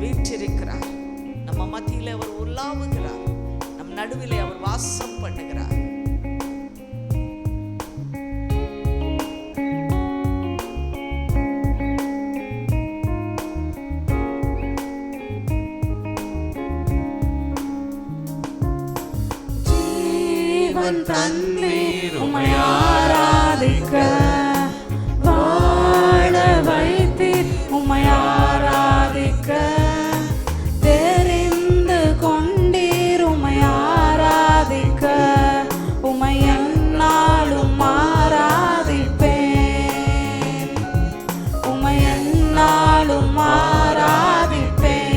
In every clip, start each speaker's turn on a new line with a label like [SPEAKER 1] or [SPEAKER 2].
[SPEAKER 1] வீற்றிருக்கிறார். நம்ம மத்தியிலே அவர் உலாவுகிறார். நம் நடுவிலே அவர் வாசம் பண்ணுகிறார்.
[SPEAKER 2] ஜீவன் தந்தீர் உம்மை ஆராதிக்க, வாழ வைத்தீர் உம்மை ஆராதிக்க, தெரிந்து கொண்டீர் உம்மை ஆராதிக்க, உம்மை எந்நாளும் ஆராதிப்பேன், உம்மை எந்நாளும் ஆராதிப்பேன்.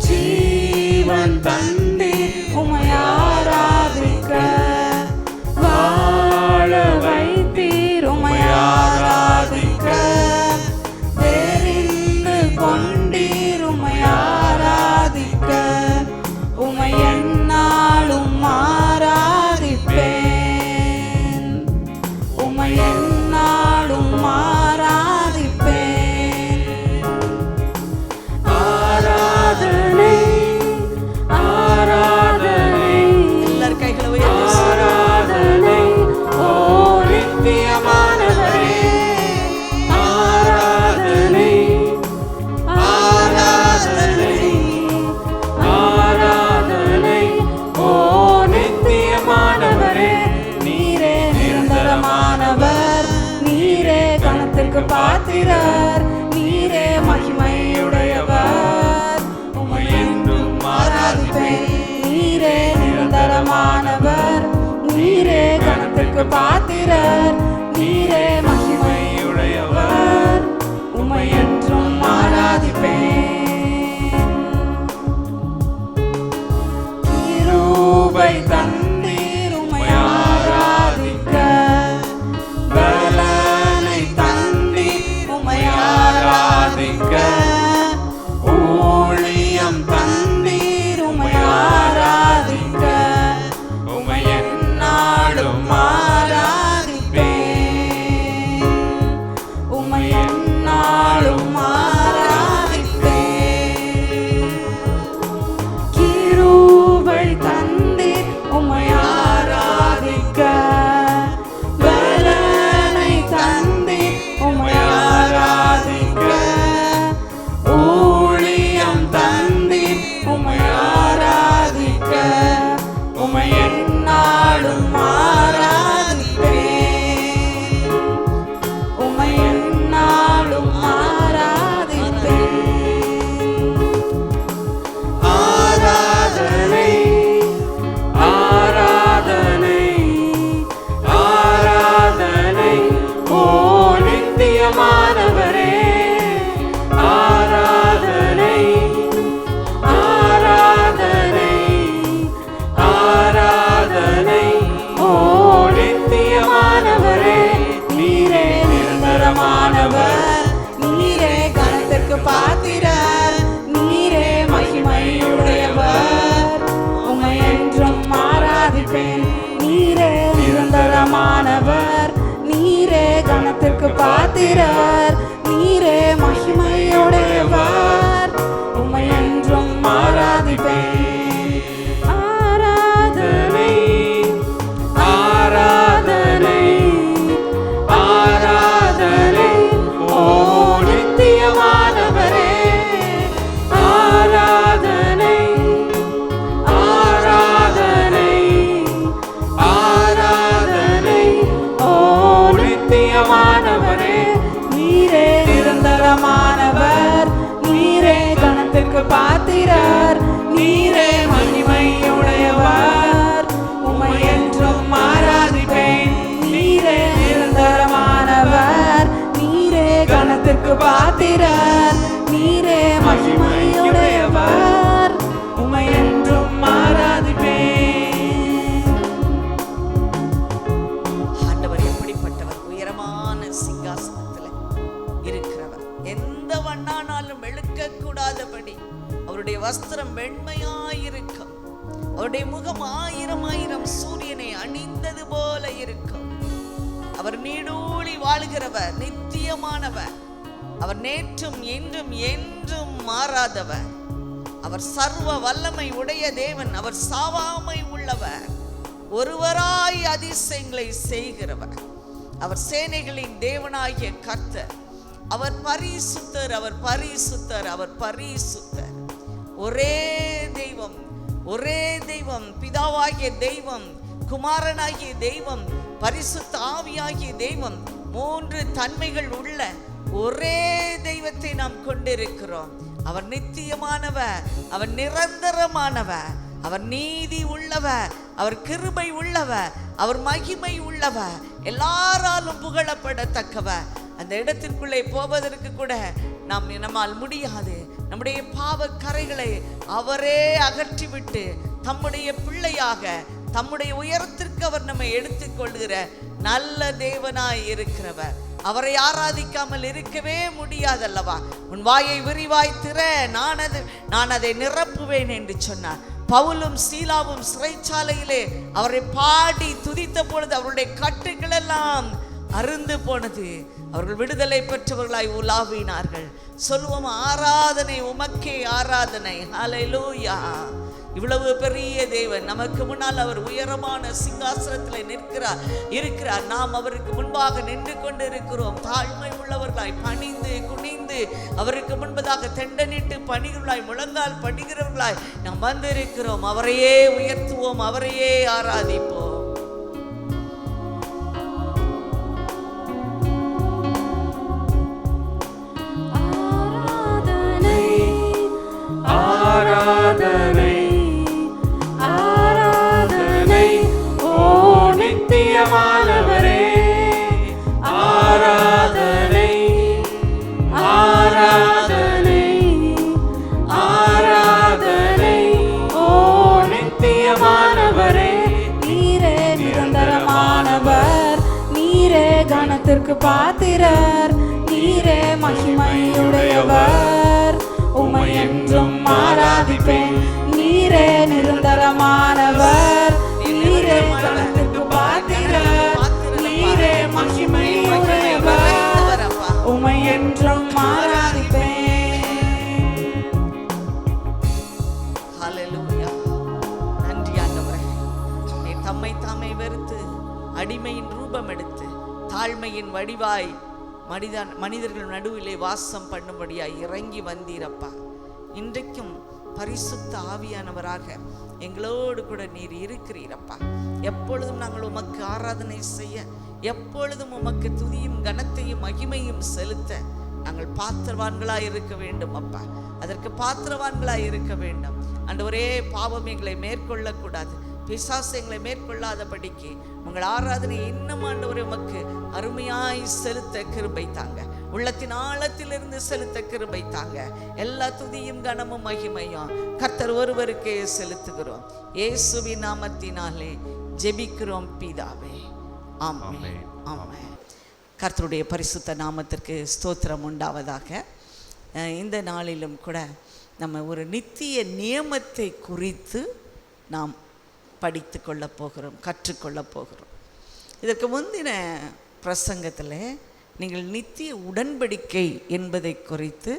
[SPEAKER 2] ஜீவன் தந்தீர் உம்மை ஆராதிக்க, வாழ வைத்தீர் உம்மை ஆராதிக்க, தெரிந்து கொண்டீர் உம்மை ஆராதிக்க, உம்மை எந்நாளும் ஆராதிப்பேன், உம்மை எந்நாளும் ஆராதிப்பேன். ஆராதனை ஆராதனை
[SPEAKER 1] எல்லார் கைகளை உயர்த்தி
[SPEAKER 2] ஆராதனை ஓ நித்தியமானவரே, ஆராதனை ஆராதனை ஆராதனை ஓ நித்தியமானவரே, நீரே நிரந்தரமானவர், நீரே கணத்திற்கு பாத்திரர், நீரே மகிமையுடையவர், உம்மை என்றும் ஆராதிப்பேன். நீரே நிரந்தரமானவர், நீரே கணத்திற்கு பாத்திரர், நீரே மகிமையுடையவர், உம்மை என்றும் ஆராதிப்பேன். கிருபை தந்தீர் உம்மை ஆராதிக்க, பலனை தந்தீர் உம்மை ஆராதிக்க, ஊழியம் தந்தீர் உம்மை ஆராதிக்க, உம்மை எந்நாளும் ஆராதிப்பேன், உம்மை எந்நாளும் ஆராதிப்பேன். கிருபை தந்தீர் உம்மை ஆராதிக்க, பலனை தந்தீர் உம்மை ஆராதிக்க, ஊழியம் தந்தீர் உம்மை ஆராதிக்க, உம்மை எந்நாளும் ஆராதிப்பேன், உம்மை எந்நாளும் ஆராதிப்பேன். ஆராதனை ஆராதனை ஆராதனை ஓ நித்தியமானவரே, ஆராதனை ஆராதனை ஆராதனை ஓ நித்தியமானவரே, நீரே நிரந்தரமானவர், நீரே கணத்திற்கு பாத்திரர், நீரே மகிமையுடையவர், உம்மை என்றும் ஆராதிப்பேன். நீரே நிரந்தரமானவர், நீரே கணத்திற்கு பாத்திரர், நீரே மகிமையுடையவர், உம்மை என்றும் ஆராதிப்பேன். ஆராதனை ஆராதனை ஆராதனை ஓ நித்தியமானவரே, ஆராதனை ஆராதனை ஆராதனை ஓ நித்தியமானவரே, நீரே நிரந்தரமானவர், நீரே கணத்திற்கு பாத்திரர், நீரே மகிமையுடையவர், உம்மை என்றும் ஆராதிப்பேன். நீரே நிரந்தரமானவர், நீரே கணத்திற்கு பாத்திரர், நீரே மகிமையுடையவர், உம்மை என்றும் ஆராதிப்பேன்.
[SPEAKER 1] ஆண்டவர் எப்படிப்பட்டவர்? உயரமான சிங்காசனத்தில் இருக்கிறவர். எந்த வண்ணானாலும் வெளுக்க கூடாதபடி அவருடைய வஸ்திரம் வெண்மையாயிருக்கும். அவருடைய முகம் 1000 சூரியனை அணிந்தது போல இருக்கும். அவர் நீடூழி வாழுகிறவர், நித்தியமானவர். அவர் நேற்றும் இன்றும் என்றும் மாறாதவர். அவர் சர்வ வல்லமை உடைய தேவன். அவர் சாவாமை உள்ளவர். ஒருவராய் அதிசயங்களை செய்கிறவர். அவர் சேனைகளின் தேவனாகிய கர்த்தர். அவர் பரிசுத்தர், அவர் பரிசுத்தர், அவர் பரிசுத்தர். ஒரே தெய்வம், ஒரே தெய்வம், பிதாவாகிய தெய்வம், குமாரனாகிய தெய்வம், பரிசுத்த ஆவியாகிய தெய்வம், மூன்று தன்மைகள் உள்ள ஒரே தெய்வத்தை நாம் கொண்டிருக்கிறோம். அவர் நித்தியமானவர், அவர் நிரந்தரமானவர், அவர் நீதி உள்ளவர், அவர் கிருபை உள்ளவர், அவர் மகிமை உள்ளவர், எல்லாராலும் புகழப்படத்தக்கவர். அந்த இடத்திற்குள்ளே போவதற்கு கூட நம்மால் முடியாது. நம்முடைய பாவ கரைகளை அவரே அகற்றிவிட்டு தம்முடைய பிள்ளையாக தம்முடைய உயரத்திற்கு அவர் நம்மை எடுத்துக்கொள்கிற நல்ல தேவனாய் இருக்கிறவர். அவரை ஆராதிக்காமல் இருக்கவே முடியாதல்லவா? உன் வாயை விரிவாய் திற, நான் அதை நிரப்புவேன் என்று சொன்னார். பவுலும் சீலாவும் சிறைச்சாலையிலே அவரை பாடி துதித்த பொழுது அவருடைய கட்டுகள் எல்லாம் அருந்து போனது. அவர்கள் விடுதலை பெற்றவர்களாய் உலாவினார்கள். சொல்லுவோம், ஆராதனை உமக்கே ஆராதனை. ஹல்லேலூயா. இவ்வளவு பெரிய தேவன் நமக்கு முன்னால் அவர் உயரமான சிங்காசனத்தில் இருக்கிறார். நாம் அவருக்கு முன்பாக நின்று கொண்டு இருக்கிறோம். தாழ்மை உள்ளவர்களாய் பணிந்து குனிந்து அவருக்கு முன்பதாக தெண்டனிட்டு பணிகளாய் முழங்கால் பணிகிறவர்களாய் நாம் வந்திருக்கிறோம். அவரையே உயர்த்துவோம், அவரையே ஆராதிப்போம்.
[SPEAKER 2] ஆராதனை ஆராதனை ஓ நித்தியமானவரே, ஆராதனை ஆராதனை ஆராதனை ஓ நித்தியமானவரே. நீரே நிரந்தரமானவர், நீரே கணத்திற்கு பாத்திரர், நீரே மகிமையுடையவர். உம்மை என்றும் ஆராதிப்பேன். நீரே நிரந்தரமானவர், நீரே கணத்திற்கு பாத்திரர், நீரே மகிமையுடையவர். உம்மை என்றும் ஆராதிப்பேன்.
[SPEAKER 1] ஹல்லேலூயா. நன்றி ஆண்டவரே. நீ தம்மை தாமே வெறுத்து அடிமையின் ரூபம் எடுத்து தாழ்மையின் வடிவாய் மனிதர்கள் நடுவிலே வாசம் பண்ணும்படியாய் இறங்கி வந்தீரப்பா. இன்றைக்கும் பரிசுத்த ஆவியானவராக எங்களோடு கூட நீர் இருக்கிறீரப்பா. எப்பொழுதும் நாங்கள் உமக்கு ஆராதனை செய்ய, எப்பொழுதும் உமக்கு துதியும் கனத்தையும் மகிமையும் செலுத்த நாங்கள் பாத்திரவான்களாய் இருக்க வேண்டும் அப்பா. அதற்கு பாத்திரவான்களாய் இருக்க வேண்டும் ஆண்டவரே. பாவம் எங்களை மேற்கொள்ளக்கூடாது, பிசாசு எங்களை மேற்கொள்ளாதபடிக்கு உங்கள் ஆராதனை இன்னும் ஆண்டவரே உமக்கு அருமையாய் செலுத்த கிருபை தாங்க. உள்ளத்தின் ஆழத்திலிருந்து செலுத்த கிருபை தாங்க. எல்லா துதியும் கனமும் மகிமையும் கர்த்தர் ஒருவருக்கே செலுத்துகிறோம். இயேசுவின் நாமத்தினாலே ஜெபிக்கிறோம் பிதாவே, ஆமென், ஆமென். கர்த்தருடைய பரிசுத்த நாமத்திற்கு ஸ்தோத்திரம் உண்டாவதாக. இந்த நாளிலும் கூட நம்ம ஒரு நித்திய நியமத்தை குறித்து நாம் படித்து கொள்ள போகிறோம், கற்றுக்கொள்ள போகிறோம். இதற்கு முந்தின பிரசங்கத்தில் நீங்கள் நித்திய உடன்படிக்கை என்பதை குறித்து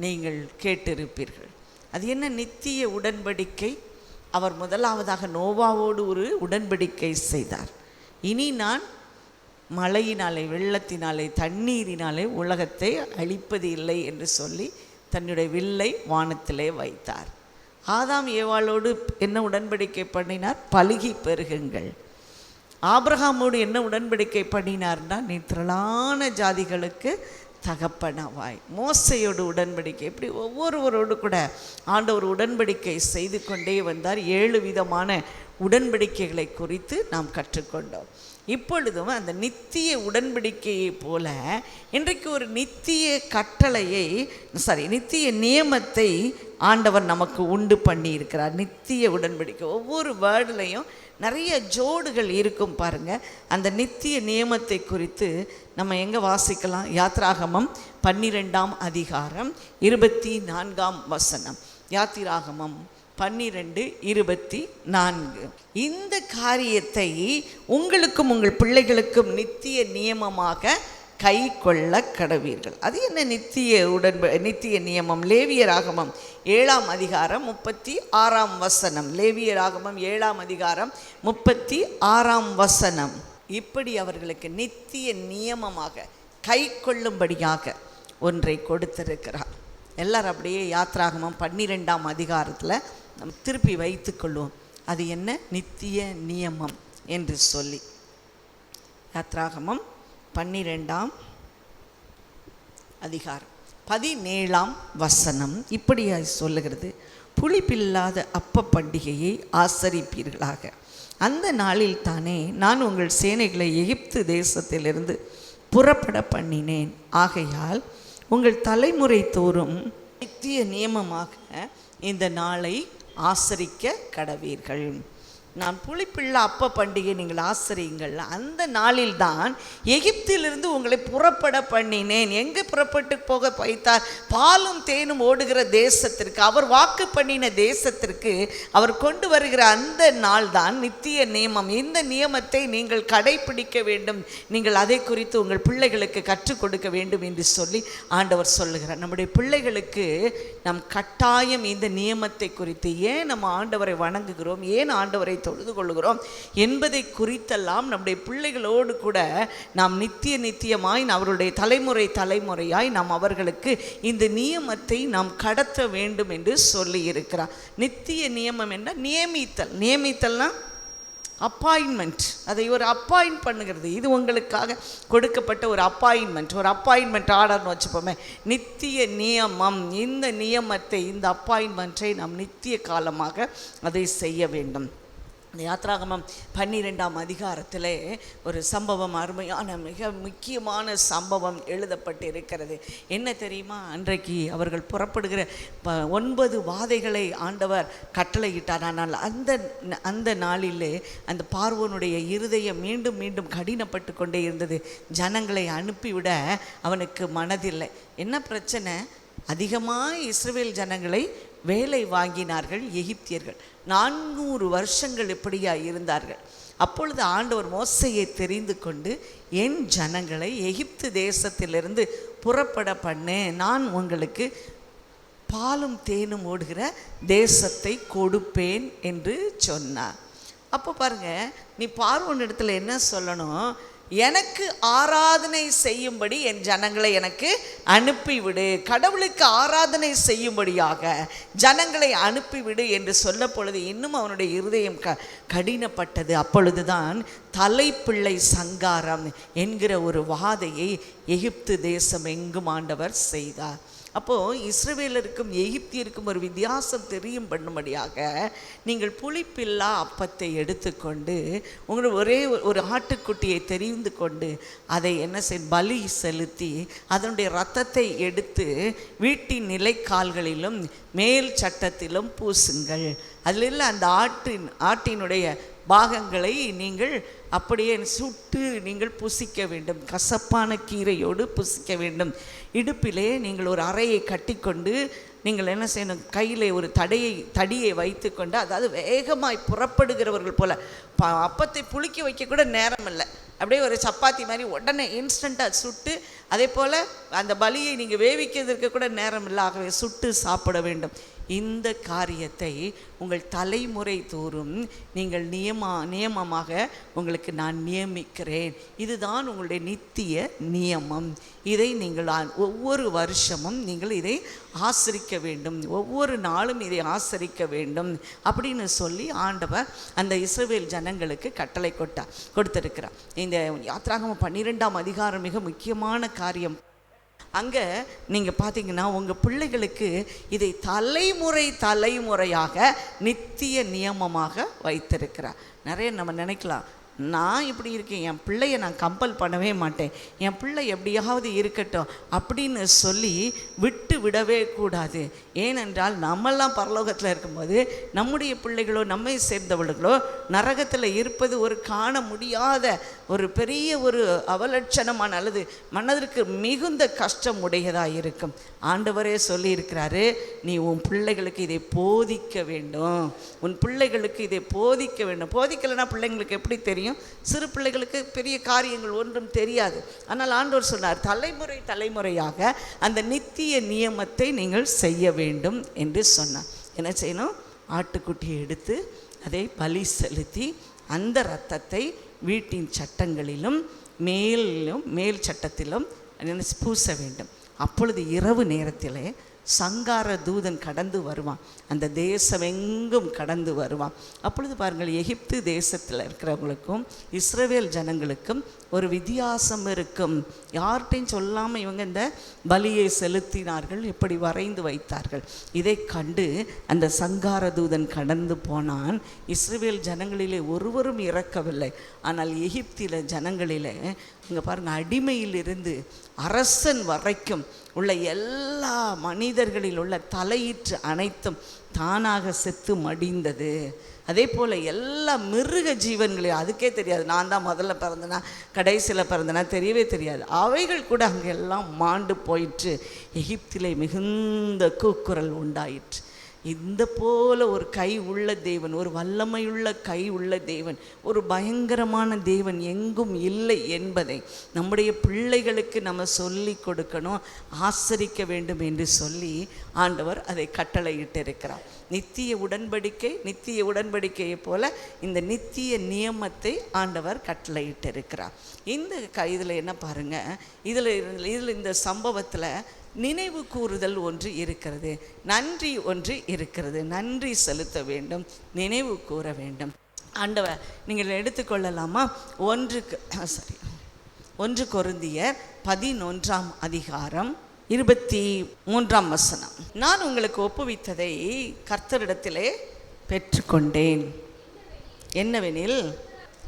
[SPEAKER 1] நீங்கள் கேட்டிருப்பீர்கள். அது என்ன நித்திய உடன்படிக்கை? அவர் முதலாவதாக நோவாவோடு ஒரு உடன்படிக்கை செய்தார். இனி நான் மழையினாலே, வெள்ளத்தினாலே, தண்ணீரினாலே உலகத்தை அழிப்பது இல்லை என்று சொல்லி தன்னுடைய வில்லை வானத்திலே வைத்தார். ஆதாம் ஏவாளோடு என்ன உடன்படிக்கை பண்ணினார்? பலுகி பெருகுங்கள். ஆபிரகாமோடு என்ன உடன்படிக்கை பண்ணினார்னா, நீ திரளான ஜாதிகளுக்கு தகப்பனவாய். மோசையோடு உடன்படிக்கை. இப்படி ஒவ்வொருவரோடு கூட ஆண்டவர் உடன்படிக்கை செய்து கொண்டே வந்தார். 7 விதமான உடன்படிக்கைகளை குறித்து நாம் கற்றுக்கொண்டோம். இப்பொழுதும் அந்த நித்திய உடன்படிக்கையை போல இன்றைக்கு ஒரு நித்திய கட்டளையை, நித்திய நியமத்தை ஆண்டவர் நமக்கு உண்டு பண்ணி இருக்கிறார். நித்திய உடன்படிக்கை. ஒவ்வொரு வேர்டுலையும் நிறைய ஜோடுகள் இருக்கும் பாருங்க. அந்த நித்திய நியமத்தை குறித்து நம்ம எங்கே வாசிக்கலாம்? யாத்திராகமம் 12ஆம் அதிகாரம் 24ஆம் வசனம். யாத்திராகமம் 12:24. இந்த காரியத்தை உங்களுக்கும் உங்கள் பிள்ளைகளுக்கும் நித்திய நியமமாக கை கொள்ள கடவீர்கள். அது என்ன நித்திய நியமம்? லேவியராகமம் 7ஆம் அதிகாரம் 36ஆம் வசனம். லேவியராகமம் 7ஆம் அதிகாரம் 36ஆம் வசனம். இப்படி அவர்களுக்கு நித்திய நியமமாக கை கொள்ளும்படியாக ஒன்றை கொடுத்திருக்கிறார். எல்லாரும் அப்படியே யாத்ராகமம் 12ஆம் அதிகாரத்தில் நம்ம திருப்பி வைத்து கொள்வோம். அது என்ன? நித்திய நியமம் என்று சொல்லி. யாத்ராகமம் 12ஆம் அதிகாரம் 17ஆம் வசனம் இப்படி சொல்லுகிறது. புளிப்பில்லாத அப்ப பண்டிகையை ஆசரிப்பீர்களாக. அந்த நாளில் தானே நான் உங்கள் சேனைகளை எகிப்து தேசத்திலிருந்து புறப்பட பண்ணினேன். ஆகையால் உங்கள் தலைமுறை தோறும் நித்திய நியமமாக இந்த நாளை ஆசரிக்க கடவீர்கள். நான் புளிப்பில்லா அப்ப பண்டிகை நீங்கள் ஆசரியுங்கள். அந்த நாளில் தான் எகிப்திலிருந்து உங்களை புறப்பட பண்ணினேன். எங்கே புறப்பட்டு போக வைத்தார்? பாலும் தேனும் ஓடுகிற தேசத்திற்கு, அவர் வாக்கு பண்ணின தேசத்திற்கு அவர் கொண்டு வருகிற அந்த நாள் தான் நித்திய நியமம். இந்த நியமத்தை நீங்கள் கடைபிடிக்க வேண்டும். நீங்கள் அதை குறித்து உங்கள் பிள்ளைகளுக்கு கற்றுக் கொடுக்க வேண்டும் என்று சொல்லி ஆண்டவர் சொல்லுகிறார். நம்முடைய பிள்ளைகளுக்கு நம் கட்டாயம் இந்த நியமத்தை குறித்து, ஏன் நம்ம ஆண்டவரை வணங்குகிறோம், ஏன் ஆண்டவரை தொழுது கொள்கிறோம் என்பதை குறித்தெல்லாம் நம்முடைய பிள்ளைகளோடு கூட நாம் நித்தியமாய் அவருடைய தலைமுறையாய் நாம் அவர்களுக்கு இந்த நியமத்தை நாம் கடத்த வேண்டும் என்று சொல்லி இருக்கிறார். நித்திய நியமம் என்றால் நியமித்தல்னா அப்பாயின்மெண்ட். அதை ஒரு அப்பாயின்ட் பண்ணுகிறது. இது உங்களுக்காக கொடுக்கப்பட்ட ஒரு அப்பாயின்மெண்ட் ஆர்டர்னு வச்சுப்போமே. நித்திய நியமம். இந்த நியமத்தை, இந்த அப்பாயின்மெண்ட்டை நாம் நித்திய காலமாக அதை செய்ய வேண்டும். யாத்ராகமம் 12ஆம் அதிகாரத்தில் ஒரு சம்பவம், அருமையான மிக முக்கியமான சம்பவம் எழுதப்பட்டு இருக்கிறது. என்ன தெரியுமா? அன்றைக்கு அவர்கள் புறப்படுகிற 9 வாதைகளை ஆண்டவர் கட்டளையிட்டார். ஆனால் அந்த நாளிலே அந்த பார்வோனுடைய இருதயம் மீண்டும் மீண்டும் கடினப்பட்டு கொண்டே இருந்தது. ஜனங்களை அனுப்பிவிட அவனுக்கு மனதில்லை. என்ன பிரச்சனை? அதிகமாக இஸ்ரவேல் ஜனங்களை வேலை வாங்கினார்கள் எகிப்தியர்கள். 400 வருஷங்கள் இப்படியா இருந்தார்கள். அப்பொழுது ஆண்டவர் மோசையை தெரிந்து கொண்டு, என் ஜனங்களை எகிப்து தேசத்திலிருந்து புறப்பட பண்ணு, நான் உங்களுக்கு பாலும் தேனும் ஓடுகிற தேசத்தை கொடுப்பேன் என்று சொன்னார். அப்போ பாருங்க, நீ பார்வோன் இடத்துல என்ன சொல்லணும்? எனக்கு ஆராதனை செய்யும்படி என் ஜனங்களை எனக்கு அனுப்பிவிடு. கடவுளுக்கு ஆராதனை செய்யும்படியாக ஜனங்களை அனுப்பிவிடு என்று சொல்ல பொழுது இன்னும் அவனுடைய இருதயம் கடினப்பட்டது. அப்பொழுதுதான் தலைப்பிள்ளை சங்காரம் என்கிற ஒரு வாதையை எகிப்து தேசம் எங்கும் ஆண்டவர் செய்தார். அப்போது இஸ்ரவேலருக்கும் எகிப்தியருக்கும் ஒரு வித்தியாசம் தெரியும் பண்ணும்படியாக நீங்கள் புளிப்பில்லா அப்பத்தை எடுத்துக்கொண்டு உங்கள் ஒரே ஒரு ஆட்டுக்குட்டியை தெரிந்து கொண்டு அதை என்ன பலி செலுத்தி அதனுடைய இரத்தத்தை எடுத்து வீட்டின் நிலைக்கால்களிலும் மேல் சட்டத்திலும் பூசுங்கள். அதில் அந்த ஆட்டினுடைய பாகங்களை நீங்கள் அப்படியே சுட்டு நீங்கள் புசிக்க வேண்டும். கசப்பான கீரையோடு புசிக்க வேண்டும். இடுப்பிலே நீங்கள் ஒரு அறையை கட்டிக்கொண்டு நீங்கள் என்ன செய்யணும்? கையில் ஒரு தடியை வைத்து கொண்டு, அதாவது வேகமாய் புறப்படுகிறவர்கள் போல், அப்பத்தை புளிக்க வைக்க கூட நேரம் இல்லை, அப்படியே ஒரு சப்பாத்தி மாதிரி உடனே இன்ஸ்டண்ட்டாக சுட்டு, அதே போல் அந்த பலியை நீங்கள் வேவிக்கிறதுக்கு கூட நேரம் இல்லை, ஆகவே சுட்டு சாப்பிட வேண்டும். இந்த காரியத்தை உங்கள் தலைமுறை தோறும் நீங்கள் நியமமாக உங்களுக்கு நான் நியமிக்கிறேன். இதுதான் உங்களுடைய நித்திய நியமம். இதை நீங்கள் ஒவ்வொரு வருஷமும் நீங்கள் இதை ஆசரிக்க வேண்டும், ஒவ்வொரு நாளும் இதை ஆசரிக்க வேண்டும் அப்படின்னு சொல்லி ஆண்டவர் அந்த இஸ்ரவேல் ஜனங்களுக்கு கட்டளை கொடுத்திருக்கிறார். இந்த யாத்ராகமம் 12ஆம் அதிகாரம் மிக முக்கியமான காரியம். அங்கே நீங்கள் பார்த்தீங்கன்னா உங்கள் பிள்ளைகளுக்கு இதை தலைமுறையாக நித்திய நியமமாக வைத்திருக்கிறார். நிறைய நம்ம நினைக்கலாம், நான் இப்படி இருக்கேன், என் பிள்ளையை நான் கம்பல் பண்ணவே மாட்டேன், என் பிள்ளை எப்படியாவது இருக்கட்டும் அப்படின்னு சொல்லி விடவே கூடாது. ஏனென்றால் நம்மெல்லாம் பரலோகத்தில் இருக்கும்போது நம்முடைய பிள்ளைகளோ நம்மை சேர்ந்தவர்களோ நரகத்தில் இருப்பது ஒரு காண முடியாத ஒரு பெரிய ஒரு அவலட்சணமான அல்லது மனதிற்கு மிகுந்த கஷ்டம் உடையதாக இருக்கும். ஆண்டவரே சொல்லியிருக்கிறாரு, நீ உன் பிள்ளைகளுக்கு இதை போதிக்க வேண்டும், உன் பிள்ளைகளுக்கு இதை போதிக்க வேண்டும். போதிக்கலைன்னா பிள்ளைங்களுக்கு எப்படி தெரியும்? தெரியும், சிறு பிள்ளைகளுக்கு பெரிய காரியங்கள் ஒன்றும் தெரியாது. ஆனால் ஆண்டவர் சொன்னார், தலைமுறை தலைமுறையாக அந்த நித்திய நியமத்தை நீங்கள் செய்ய வேண்டும் என்று சொன்னார். என்ன செய்யணும்? ஆட்டுக்குட்டியை எடுத்து அதை பலி செலுத்தி அந்த இரத்தத்தை வீட்டின் சட்டங்களிலும் மேல் சட்டத்திலும் பூச வேண்டும். அப்பொழுது இரவு நேரத்திலே சங்கார தூதன் கடந்து வருவான், அந்த தேசம் எங்கும் கடந்து வருவான். அப்பொழுது பாருங்கள், எகிப்து தேசத்தில் இருக்கிறவங்களுக்கும் இஸ்ரவேல் ஜனங்களுக்கும் ஒரு வித்தியாசம் இருக்கும். யார்கிட்டையும் சொல்லாமல் இவங்க இந்த பலியை செலுத்தினார்கள், இப்படி வரைந்து வைத்தார்கள். இதை கண்டு அந்த சங்கார தூதன் கடந்து போனான். இஸ்ரவேல் ஜனங்களிலே ஒருவரும் இறக்கவில்லை. ஆனால் எகிப்தில ஜனங்களிலே இங்கே பாருங்கள், அடிமையிலிருந்து அரசன் வரைக்கும் உள்ள எல்லா மனிதர்களில் உள்ள தலையீற்று அனைத்தும் தானாக செத்து மடிந்தது. அதே போல் எல்லா மிருக ஜீவன்களையும், அதுக்கே தெரியாது நான் தான் முதல்ல பிறந்தனா கடைசியில் பிறந்தனா தெரியவே தெரியாது, அவைகள் கூட அங்கே எல்லாம் மாண்டு போயிற்று. எகிப்திலே மிகுந்த கூக்குரல் உண்டாயிற்று. இந்த போல ஒரு கை உள்ள தேவன், ஒரு வல்லமையுள்ள கை உள்ள தேவன், ஒரு பயங்கரமான தேவன் எங்கும் இல்லை என்பதை நம்முடைய பிள்ளைகளுக்கு நம்ம சொல்லி கொடுக்கணும், ஆசரிக்க வேண்டும் என்று சொல்லி ஆண்டவர் அதை கட்டளையிட்டிருக்கிறார். நித்திய உடன்படிக்கையை போல இந்த நித்திய நியமத்தை ஆண்டவர் கட்டளையிட்டிருக்கிறார். இந்த இதில் என்ன பாருங்கள், இதில் இந்த சம்பவத்தில் நினைவு கூறுதல் ஒன்று இருக்கிறது, நன்றி ஒன்று இருக்கிறது. நன்றி செலுத்த வேண்டும், நினைவு கூற வேண்டும். ஆண்டவர் நீங்கள் எடுத்துக்கொள்ளலாமா? 1 கொரிந்தியர் 11ஆம் அதிகாரம் 23ஆம் வசனம். நான் உங்களுக்கு ஒப்புவித்ததை கர்த்தரிடத்திலே பெற்றுக்கொண்டேன். என்னவெனில்,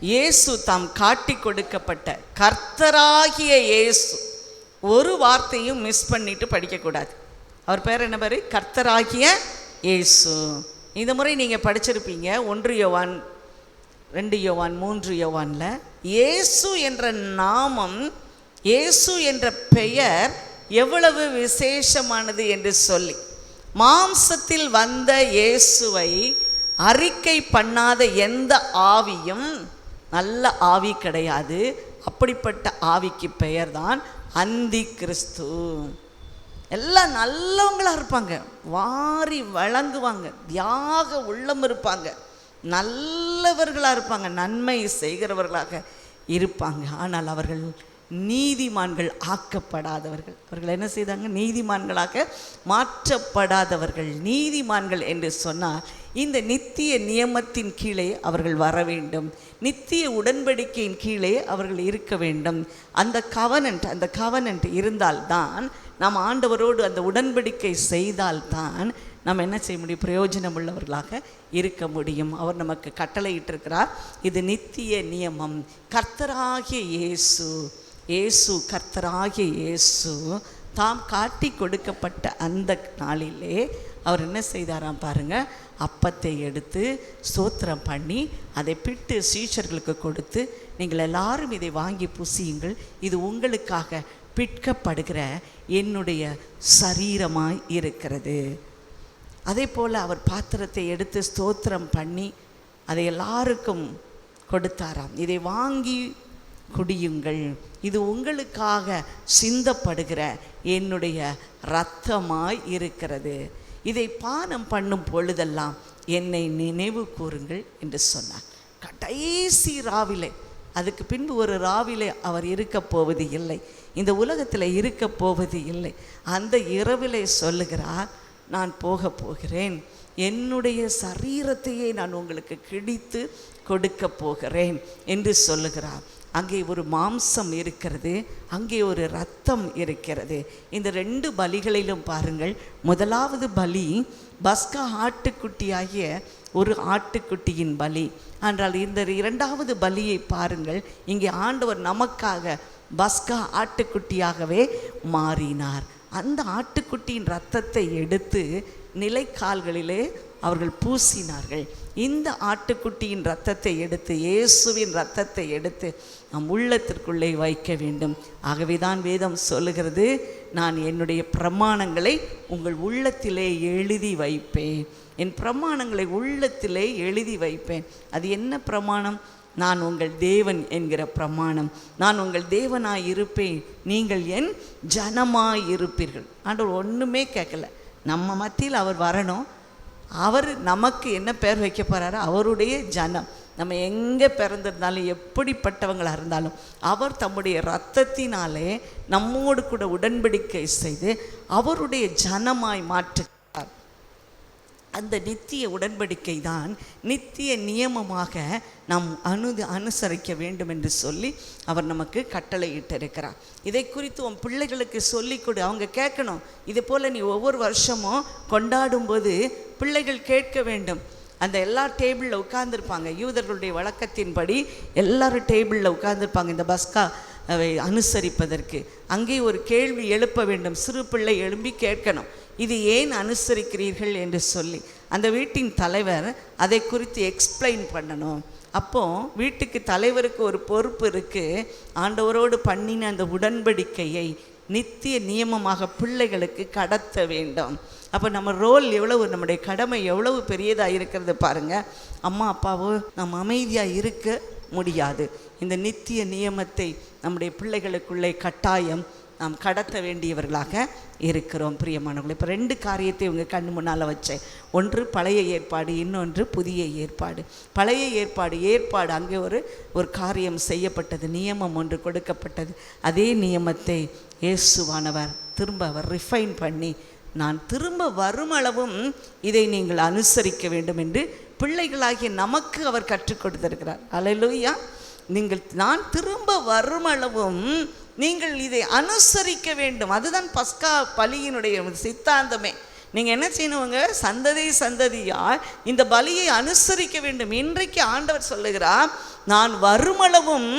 [SPEAKER 1] இயேசு தாம் காட்டி கொடுக்கப்பட்ட கர்த்தராகிய இயேசு. ஒரு வார்த்தையும் மிஸ் பண்ணிட்டு படிக்கக்கூடாது. அவர் பேர் என்ன பேர்? கர்த்தராகிய இயேசு. இந்த முறை நீங்கள் படிச்சிருப்பீங்க 1 யோவான் 2 யோவான் 3 யோவானில் இயேசு என்ற நாமம், இயேசு என்ற பெயர் எவ்வளவு விசேஷமானது என்று சொல்லி, மாம்சத்தில் வந்த இயேசுவை அறிக்கை பண்ணாத எந்த ஆவியும் நல்ல ஆவி கிடையாது. அப்படிப்பட்ட ஆவிக்கு பெயர்தான் அந்தி கிறிஸ்து. எல்லாம் நல்லவங்களாக இருப்பாங்க, வாரி வழங்குவாங்க, தியாக உள்ளம் இருப்பாங்க, நல்லவர்களாக இருப்பாங்க, நன்மை செய்கிறவர்களாக இருப்பாங்க. ஆனால் அவர்கள் நீதிமான்கள் ஆக்கப்படாதவர்கள். அவர்கள் என்ன செய்தாங்க? நீதிமான்களாக மாற்றப்படாதவர்கள். நீதிமான்கள் என்று சொன்னால் இந்த நித்திய நியமத்தின் கீழே அவர்கள் வர வேண்டும், நித்திய உடன்படிக்கையின் கீழே அவர்கள் இருக்க வேண்டும். அந்த கவனன்ட் இருந்தால்தான் நாம் ஆண்டவரோடு அந்த உடன்படிக்கை செய்தால்தான் நம்ம என்ன செய்ய முடியும்? பிரயோஜனம் உள்ளவர்களாக இருக்க முடியும். அவர் நமக்கு கட்டளையிட்டிருக்கிறார், இது நித்திய நியமம். கர்த்தராகிய இயேசு கர்த்தராகிய இயேசு தாம் காட்டி கொடுக்கப்பட்ட அந்த நாளிலே அவர் என்ன செய்தாராம் பாருங்க, அப்பத்தை எடுத்து ஸ்தோத்திரம் பண்ணி அதை பிட்டு சீஷர்களுக்கு கொடுத்து, நீங்கள் எல்லாரும் இதை வாங்கி புசியுங்கள், இது உங்களுக்காக பிற்கப்படுகிற என்னுடைய சரீரமாய் இருக்கிறது. அதே போல் அவர் பாத்திரத்தை எடுத்து ஸ்தோத்திரம் பண்ணி அதை எல்லாருக்கும் கொடுத்தாராம். இதை வாங்கி குடியுங்கள், இது உங்களுக்காக சிந்தப்படுகிற என்னுடைய இரத்தமாய் இருக்கிறது. இதை பானம் பண்ணும் பொழுதெல்லாம் என்னை நினைவு கூறுங்கள் என்று சொன்னார். கடைசி ராவிலே, அதுக்கு பின்பு ஒரு ராவிலே அவர் இருக்க போவது இல்லை, இந்த உலகத்தில் இருக்க போவது இல்லை. அந்த இரவிலே சொல்லுகிறார், நான் போகிறேன், என்னுடைய சரீரத்தையே நான் உங்களுக்கு கிழித்து கொடுக்க போகிறேன் என்று சொல்லுகிறார். அங்கே ஒரு மாம்சம் இருக்கிறது, அங்கே ஒரு இரத்தம் இருக்கிறது. இந்த 2 பலிகளிலும் பாருங்கள், முதலாவது பலி பஸ்கா ஆட்டுக்குட்டியாகிய ஒரு ஆட்டுக்குட்டியின் பலி. ஆனால் இந்த 2வது பலியை பாருங்கள், இங்கே ஆண்டவர் நமக்காக பஸ்கா ஆட்டுக்குட்டியாகவே மாறினார். அந்த ஆட்டுக்குட்டியின் இரத்தத்தை எடுத்து நிலைக்கால்களிலே அவர்கள் பூசினார்கள். இந்த ஆட்டுக்குட்டியின் இரத்தத்தை எடுத்து, இயேசுவின் இரத்தத்தை எடுத்து நம் உள்ளத்திற்குள்ளே வைக்க வேண்டும். ஆகவேதான் வேதம் சொல்லுகிறது, நான் என்னுடைய பிரமாணங்களை உங்கள் உள்ளத்திலே எழுதி வைப்பேன். என் பிரமாணங்களை உள்ளத்திலே எழுதி வைப்பேன். அது என்ன பிரமாணம்? நான் உங்கள் தேவன் என்கிற பிரமாணம். நான் உங்கள் தேவனாய் இருப்பேன், நீங்கள் என் ஜனமாய் இருப்பீர்கள். ஆண்டவர் ஒன்றுமே கேட்கல, நம்ம மத்தியில் அவர் வரணும். அவர் நமக்கு என்ன பேர் வைக்க போகிறாரோ அவருடைய ஜனம். நம்ம எங்கே பிறந்திருந்தாலும் எப்படிப்பட்டவங்களாக இருந்தாலும் அவர் தம்முடைய இரத்தத்தினாலே நம்மோடு கூட உடன்படிக்கை செய்து அவருடைய ஜனமாய் மாற்றுகிறார். அந்த நித்திய உடன்படிக்கை தான் நித்திய நியமமாக நாம் அனுசரிக்க வேண்டும் என்று சொல்லி அவர் நமக்கு கட்டளையிட்டிருக்கிறார். இதை குறித்து உன் பிள்ளைகளுக்கு சொல்லிக் கொடு, அவங்க கேட்கணும். இதே போல் நீ ஒவ்வொரு வருஷமும் கொண்டாடும்போது பிள்ளைகள் கேட்க வேண்டும். அந்த எல்லா டேபிளில் உட்கார்ந்துருப்பாங்க, யூதர்களுடைய வழக்கத்தின்படி எல்லாரும் டேபிளில் உட்கார்ந்துருப்பாங்க இந்த பஸ்கா அனுசரிப்பதற்கு. அங்கே ஒரு கேள்வி எழுப்ப வேண்டும், சிறு பிள்ளை எழும்பி கேட்கணும், இது ஏன் அனுசரிக்கிறீர்கள் என்று சொல்லி. அந்த வீட்டின் தலைவர் அதை குறித்து எக்ஸ்பிளைன் பண்ணணும். அப்போது வீட்டுக்கு தலைவருக்கு ஒரு பொறுப்பு இருக்குது, ஆண்டவரோடு பண்ணின அந்த உடன்படிக்கையை நித்திய நியமமாக பிள்ளைகளுக்கு கடத்த வேண்டும். அப்போ நம்ம ரோல் எவ்வளவு, நம்முடைய கடமை எவ்வளவு பெரியதாக இருக்கிறது பாருங்கள். அம்மா அப்பாவோ நம்ம அமைதியாக இருக்க முடியாது. இந்த நித்திய நியமத்தை நம்முடைய பிள்ளைகளுக்குள்ளே கட்டாயம் நாம் கடத்த வேண்டியவர்களாக இருக்கிறோம். பிரியமானவர்களே, இப்போ 2 காரியத்தை உங்கள் கண்ணு முன்னால் வச்சேன். ஒன்று பழைய ஏற்பாடு, இன்னொன்று புதிய ஏற்பாடு. பழைய ஏற்பாடு அங்கே ஒரு காரியம் செய்யப்பட்டது, நியமம் ஒன்று கொடுக்கப்பட்டது. அதே நியமத்தை இயேசுவானவர் திரும்ப அவர் ரிஃபைன் பண்ணி, நான் திரும்ப வருமளவும் இதை நீங்கள் அனுசரிக்க வேண்டும் என்று பிள்ளைகளாகிய நமக்கு அவர் கற்றுக் கொடுத்திருக்கிறார். அல்லேலூயா. நான் திரும்ப வருமளவும் நீங்கள் இதை அனுசரிக்க வேண்டும். அதுதான் பஸ்கா பலியினுடைய சித்தாந்தமே. நீங்கள் என்ன செய்யணுங்க, சந்ததியால் இந்த பலியை அனுசரிக்க வேண்டும். இன்றைக்கு ஆண்டவர் சொல்லுகிறார், நான் வருமளவும்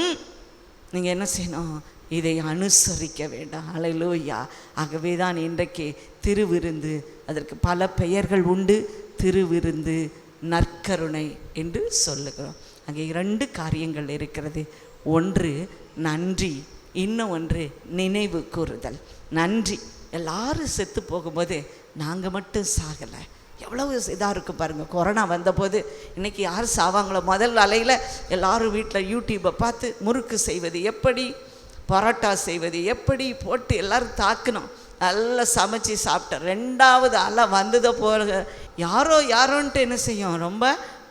[SPEAKER 1] நீங்கள் என்ன செய்யணும், இதை அனுசரிக்க வேண்டாம். அல்லேலூயா. ஆகவே தான் இன்றைக்கு திருவிருந்து, அதற்கு பல பெயர்கள் உண்டு. திருவிருந்து, நற்கருணை என்று சொல்லுகிறோம். அங்கே 2 காரியங்கள் இருக்கிறது. ஒன்று நன்றி, இன்னும் ஒன்று நினைவு கூறுதல். நன்றி. எல்லாரும் செத்து போகும்போது நாங்கள் மட்டும் சாகலை, எவ்வளவு இதாக இருக்கும் பாருங்கள். கொரோனா வந்தபோது இன்றைக்கி யார் சாவாங்களோ, முதல் அலையில் எல்லாரும் வீட்டில் யூடியூப்பை பார்த்து முறுக்கு செய்வது எப்படி, பரோட்டா செய்வது எப்படி போட்டு எல்லோரும் தாக்கணும், நல்லா சமைச்சி சாப்பிட்டேன். 2வது அலை வந்ததை போல யாரோன்ட்டு என்ன செய்யும், ரொம்ப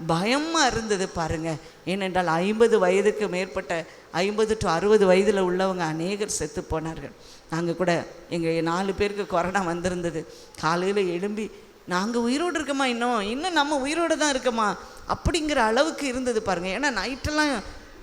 [SPEAKER 1] பயமாக இருந்தது பாருங்கள். ஏனென்றால் 50 வயதுக்கு மேற்பட்ட 50 to 60 வயதில் உள்ளவங்க அநேகர் செத்து போனார்கள். நாங்கள் கூட எங்கள் 4 பேருக்கு கொரோனா வந்திருந்தது. காலையில் எழும்பி நாங்கள் உயிரோடு இருக்கோமா, இன்னும் நம்ம உயிரோடு தான் இருக்கோமா அப்படிங்கிற அளவுக்கு இருந்தது பாருங்கள். ஏன்னா நைட்டெல்லாம்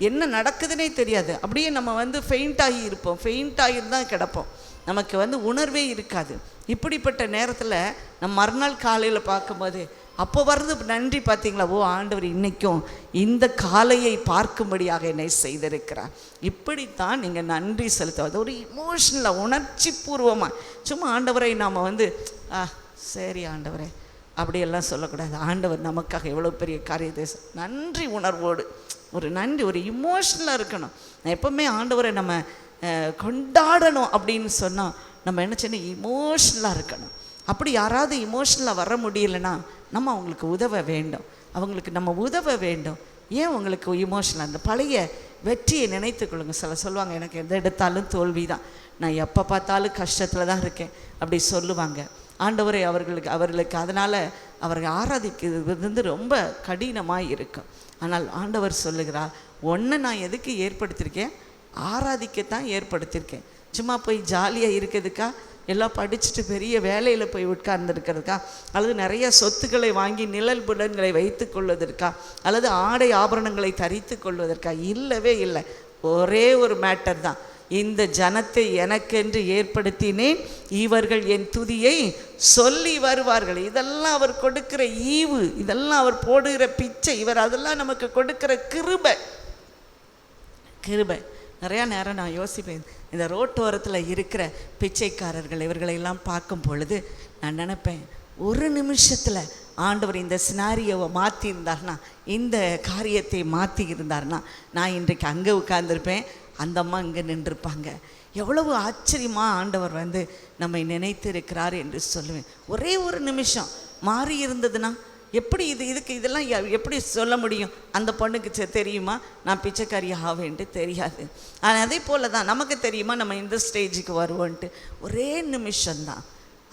[SPEAKER 1] என்ன நடக்குதுன்னே தெரியாது. அப்படியே நம்ம ஃபெயிண்ட் ஆகி இருப்போம், ஃபெயிண்ட் ஆகிருந்தான் கிடப்போம், நமக்கு உணர்வே இருக்காது. இப்படிப்பட்ட நேரத்தில் நம்ம மறுநாள் காலையில் பார்க்கும்போது அப்போ வர்றது நன்றி. பார்த்தீங்களா, ஓ ஆண்டவர் இன்றைக்கும் இந்த காலையை பார்க்கும்படியாக என்னை செய்திருக்கிறார். இப்படித்தான் நீங்கள் நன்றி செலுத்துவது. ஒரு இமோஷனலாக, உணர்ச்சி பூர்வமாக. சும்மா ஆண்டவரை நாம் சரி ஆண்டவரே அப்படியெல்லாம் சொல்லக்கூடாது. ஆண்டவர் நமக்காக எவ்வளோ பெரிய காரியத்தை, நன்றி உணர்வோடு ஒரு நன்றி, ஒரு இமோஷனலாக இருக்கணும். நான் எப்போவுமே ஆண்டவரை நம்ம கொண்டாடணும் அப்படின்னு சொன்னால் நம்ம என்ன செய்யணும், இமோஷனலாக இருக்கணும். அப்படி யாராவது இமோஷனலாக வர முடியலைன்னா நம்ம அவங்களுக்கு உதவ வேண்டும், அவங்களுக்கு நம்ம உதவ வேண்டும். ஏன் உங்களுக்கு இமோஷனலாக, அந்த பழைய வெற்றியை நினைத்துக்கொள்ளுங்க. சொல்லுவாங்க, எனக்கு எந்த எடுத்தாலும் தோல்வி தான், நான் எப்போ பார்த்தாலும் கஷ்டத்தில் தான் இருக்கேன் அப்படி சொல்லுவாங்க. ஆண்டவரை அவர்களுக்கு அதனால் அவர்கள் ஆராதிக்கிறது ரொம்ப கடினமாக இருக்கும். ஆனால் ஆண்டவர் சொல்லுகிறார், ஒன்றை நான் எதுக்கு ஏற்படுத்தியிருக்கேன், ஆராதிக்கத்தான் ஏற்படுத்தியிருக்கேன். சும்மா போய் ஜாலியாக இருக்கிறதுக்கா, எல்லாம் படிச்சுட்டு பெரிய வேலையில் போய் உட்கார்ந்துருக்கிறதுக்கா, அல்லது நிறைய சொத்துக்களை வாங்கி நிழல் புலன்களை வைத்து கொள்வதற்கா, அல்லது ஆடை ஆபரணங்களை தரித்து கொள்வதற்கா? இல்லவே இல்லை. ஒரே ஒரு மேட்டர் தான், இந்த ஜனத்தை எனக்கென்று ஏற்படுத்தினேன், இவர்கள் என் துதியை சொல்லி வருவார்கள். இதெல்லாம் அவர் கொடுக்கிற ஈவு, இதெல்லாம் அவர் போடுகிற பிச்சை, அதெல்லாம் நமக்கு கொடுக்கிற கிருபை. நிறையா நேரம் நான் யோசிப்பேன், இந்த ரோட்டோரத்தில் இருக்கிற பிச்சைக்காரர்கள் இவர்களெல்லாம் பார்க்கும் பொழுது நான் நினைப்பேன், ஒரு நிமிஷத்தில் ஆண்டவர் இந்த சினாரியோவை மாற்றியிருந்தார்னா, இந்த காரியத்தை மாற்றி இருந்தார்னா, நான் இன்றைக்கு அங்கே உட்கார்ந்துருப்பேன், அந்த அம்மா இங்கே நின்றுருப்பாங்க. எவ்வளவு ஆச்சரியமாக ஆண்டவர் நம்மை நினைத்து இருக்கிறார் என்று சொல்லுவேன். ஒரே ஒரு நிமிஷம் மாறி இருந்ததுன்னா எப்படி இதுக்கு இதெல்லாம் எப்படி சொல்ல முடியும்? அந்த பொண்ணுக்கு தெரியுமா நான் பிச்சைக்காரி ஆவேன்ட்டு? தெரியாது. ஆனால் அதே போல் தான் நமக்கு தெரியுமா நம்ம இந்த ஸ்டேஜுக்கு வருவோன்ட்டு? ஒரே நிமிஷம்தான்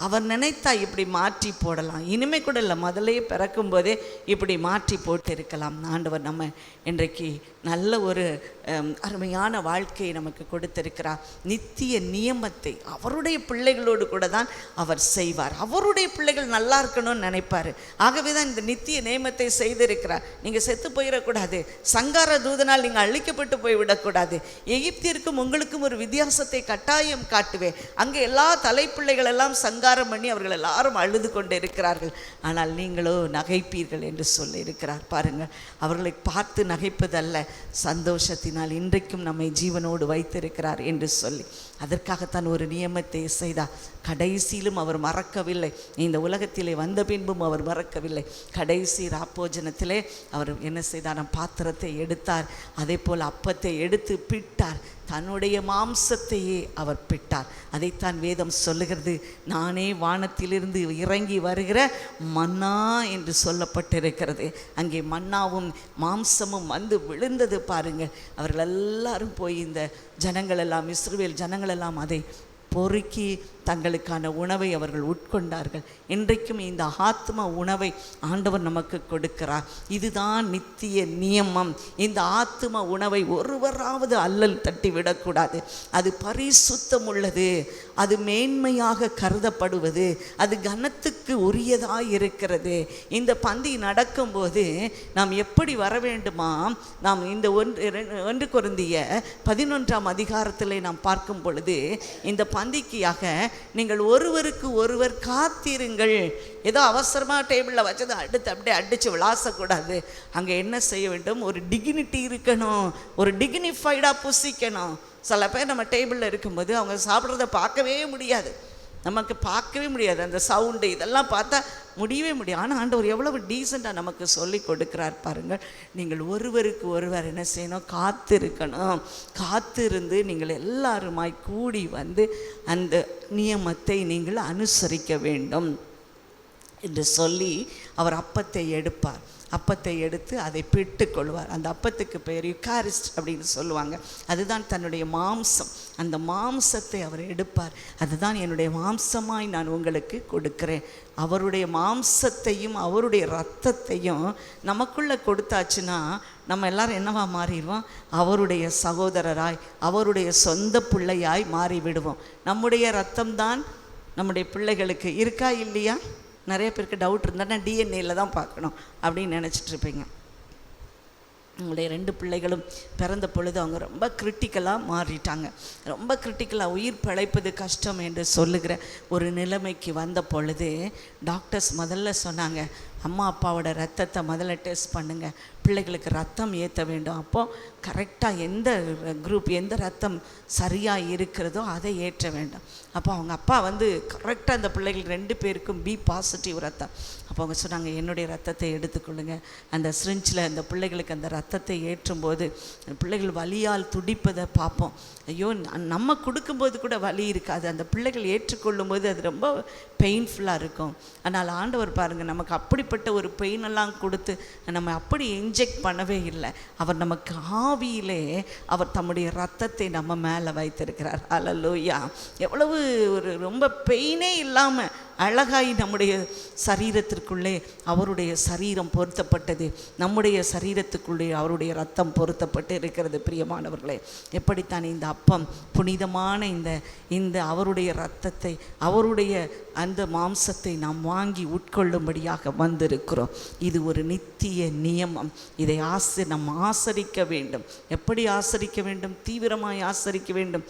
[SPEAKER 1] அவர் நினைத்தா இப்படி மாற்றி போடலாம். இனிமே கூட இல்லை, முதலையே பிறக்கும்போதே இப்படி மாற்றி போட்டு இருக்கலாம். ஆண்டவர் நம்ம இன்றைக்கு நல்ல ஒரு அருமையான வாழ்க்கையை நமக்கு கொடுத்திருக்கிறார். நித்திய நியமத்தை அவருடைய பிள்ளைகளோடு கூட தான் அவர் செய்வார். அவருடைய பிள்ளைகள் நல்லா இருக்கணும்னு நினைப்பார். ஆகவே தான் இந்த நித்திய நியமத்தை செய்திருக்கிறார். நீங்கள் செத்து போயிடக்கூடாது, சங்கார தூதனால் நீங்கள் அழிக்கப்பட்டு போய்விடக்கூடாது. எகிப்திற்கும் உங்களுக்கும் ஒரு வித்தியாசத்தை கட்டாயம் காட்டுவேன். அங்கே எல்லா தலைப்பிள்ளைகள் எல்லாம் சங்காரம் பண்ணி அவர்கள் எல்லாரும் அழுது கொண்டு இருக்கிறார்கள், ஆனால் நீங்களோ நகைப்பீர்கள் என்று சொல்லி இருக்கிறார். பாருங்கள், அவர்களை பார்த்து நகைப்பதல்ல, சந்தோஷத்தினால் இன்றைக்கும் நம்மை ஜீவனோடு வைத்திருக்கிறார் என்று சொல்லி அதற்காகத்தான் ஒரு நியமத்தை செய்தார். கடைசியிலும் அவர் மறக்கவில்லை. இந்த உலகத்திலே வந்த பின்பும் அவர் மறக்கவில்லை. கடைசி ராப்போஜனத்திலே அவர் என்ன செய்தார்? பாத்திரத்தை எடுத்தார், அதே போல் அப்பத்தை எடுத்து பிட்டார், தன்னுடைய மாம்சத்தையே அவர் பிட்டார். அதைத்தான் வேதம் சொல்லுகிறது, நானே வானத்திலிருந்து இறங்கி வருகிற மன்னா என்று சொல்லப்பட்டிருக்கிறது. அங்கே மன்னாவும் மாம்சமும் வந்து விழுந்தது. பாருங்கள், அவர்கள் எல்லாரும் போய் இந்த ஜனங்களெல்லாம், இஸ்ரவேல் ஜனங்களெல்லாம் அதை பொறுக்கி தங்களுக்கான உணவை அவர்கள் உட்கொண்டார்கள். இன்றைக்கும் இந்த ஆத்ம உணவை ஆண்டவர் நமக்கு கொடுக்கிறார். இதுதான் நித்திய நியமம். இந்த ஆத்ம உணவை ஒருவராவது அல்லல் தட்டி விடக்கூடாது. அது பரிசுத்தம் உள்ளது, அது மேன்மையாக கருதப்படுவது, அது கனத்துக்கு உரியதாக இருக்கிறது. இந்த பந்தி நடக்கும்போது நாம் எப்படி வர வேண்டுமா? நாம் இந்த 1 கொரிந்தியர் 11ஆம் அதிகாரத்திலே நாம் பார்க்கும் பொழுது, இந்த பந்திக்காக நீங்கள் ஒருவருக்கு ஒருவர் காத்திருங்கள். ஏதோ அவசரமாக டேபிளில் வச்சதை அப்படியே அடித்து விளாசக்கூடாது. அங்கே என்ன செய்ய வேண்டும்? ஒரு டிக்னிட்டி இருக்கணும், ஒரு டிக்னிஃபைடாக புசிக்கணும். சில பேர் நம்ம டேபிளில் இருக்கும்போது அவங்க சாப்பிட்றத பார்க்கவே முடியாது, நமக்கு பார்க்கவே முடியாது. அந்த சவுண்டு இதெல்லாம் பார்த்தா முடியவே முடியும். ஆனால் ஆண்டவர் எவ்வளவு டீசெண்டாக நமக்கு சொல்லி கொடுக்குறார் பாருங்கள். நீங்கள் ஒருவருக்கு ஒருவர் என்ன செய்யணும்? காத்திருக்கணும். காத்திருந்து நீங்கள் எல்லாருமாய் கூடி வந்து அந்த நியமத்தை நீங்கள் அனுசரிக்க வேண்டும் என்று சொல்லி அவர் அப்பத்தை எடுப்பார். அப்பத்தை எடுத்து அதை பிட்டு கொள்வார். அந்த அப்பத்துக்கு பெயர் யுகாரிஸ்ட் அப்படின்னு சொல்லுவாங்க. அதுதான் தன்னுடைய மாம்சம். அந்த மாம்சத்தை அவர் எடுப்பார். அதுதான் என்னுடைய மாம்சமாய் நான் உங்களுக்கு கொடுக்கிறேன். அவருடைய மாம்சத்தையும் அவருடைய இரத்தத்தையும் நமக்குள்ளே கொடுத்தாச்சுன்னா நம்ம எல்லாரும் என்னவா மாறிடுவோம்? அவருடைய சகோதரராய், அவருடைய சொந்த பிள்ளையாய் மாறிவிடுவோம். நம்முடைய இரத்தம்தான் நம்முடைய பிள்ளைகளுக்கு இருக்கா இல்லையா? நிறைய பேருக்கு டவுட் இருந்தால் டிஎன்ஏல தான் பார்க்கணும் அப்படின்னு நினச்சிட்ருப்பீங்க. உங்களுடைய 2 பிள்ளைகளும் பிறந்த பொழுது அவங்க ரொம்ப கிரிட்டிக்கலாக மாறிட்டாங்க. ரொம்ப கிரிட்டிக்கலாக உயிர் பிழைப்பது கஷ்டம் என்று சொல்லுகிற ஒரு நிலைமைக்கு வந்த பொழுது டாக்டர்ஸ் முதல்ல சொன்னாங்க, அம்மா அப்பாவோட ரத்தத்தை முதல்ல டெஸ்ட் பண்ணுங்கள், பிள்ளைகளுக்கு ரத்தம் ஏற்ற வேண்டும். அப்போது கரெக்டாக எந்த குரூப், எந்த ரத்தம் சரியாக இருக்கிறதோ அதை ஏற்ற வேண்டும். அப்போ அவங்க அப்பா வந்து கரெக்டாக அந்த பிள்ளைகள் 2 பேருக்கும் பி பாசிட்டிவ் ரத்தம். அப்போ அவங்க சொன்னாங்க, என்னுடைய ரத்தத்தை எடுத்துக்கொள்ளுங்க. அந்த சிரிஞ்சில் அந்த பிள்ளைகளுக்கு அந்த ரத்தத்தை ஏற்றும்போது பிள்ளைகள் வலியால் துடிப்பதை பார்ப்போம். ஐயோ, நம்ம கொடுக்கும்போது கூட வலி இருக்காது, அந்த பிள்ளைகள் ஏற்றுக்கொள்ளும்போது அது ரொம்ப பெயின்ஃபுல்லாக இருக்கும். ஆனால் ஆண்டவர் பாருங்கள், நமக்கு அப்படிப்பட்ட ஒரு பெயினெல்லாம் கொடுத்து நம்ம அப்படி இன்ஜெக்ட் பண்ணவே இல்லை. அவர் நமக்கு ஆவியிலே அவர் தம்முடைய ரத்தத்தை நம்ம மேலே வைத்திருக்கிறார். அல்லேலூயா! எவ்வளவு ஒரு ரொம்ப பெயினே இல்லாமல் அழகாய் நம்முடைய சரீரத்திற்குள்ளே அவருடைய சரீரம் பொருத்தப்பட்டது, நம்முடைய சரீரத்துக்குள்ளே அவருடைய ரத்தம் பொருத்தப்பட்டு இருக்கிறது. பிரியமானவர்களே, எப்படித்தான் இந்த அப்பம் புனிதமான இந்த அவருடைய இரத்தத்தை, அவருடைய அந்த மாம்சத்தை நாம் வாங்கி உட்கொள்ளும்படியாக வந்திருக்கிறோம். இது ஒரு நித்திய நியமம். இதை நாம் ஆசரிக்க வேண்டும். எப்படி ஆசரிக்க வேண்டும்? தீவிரமாய் ஆசரிக்க வேண்டும்.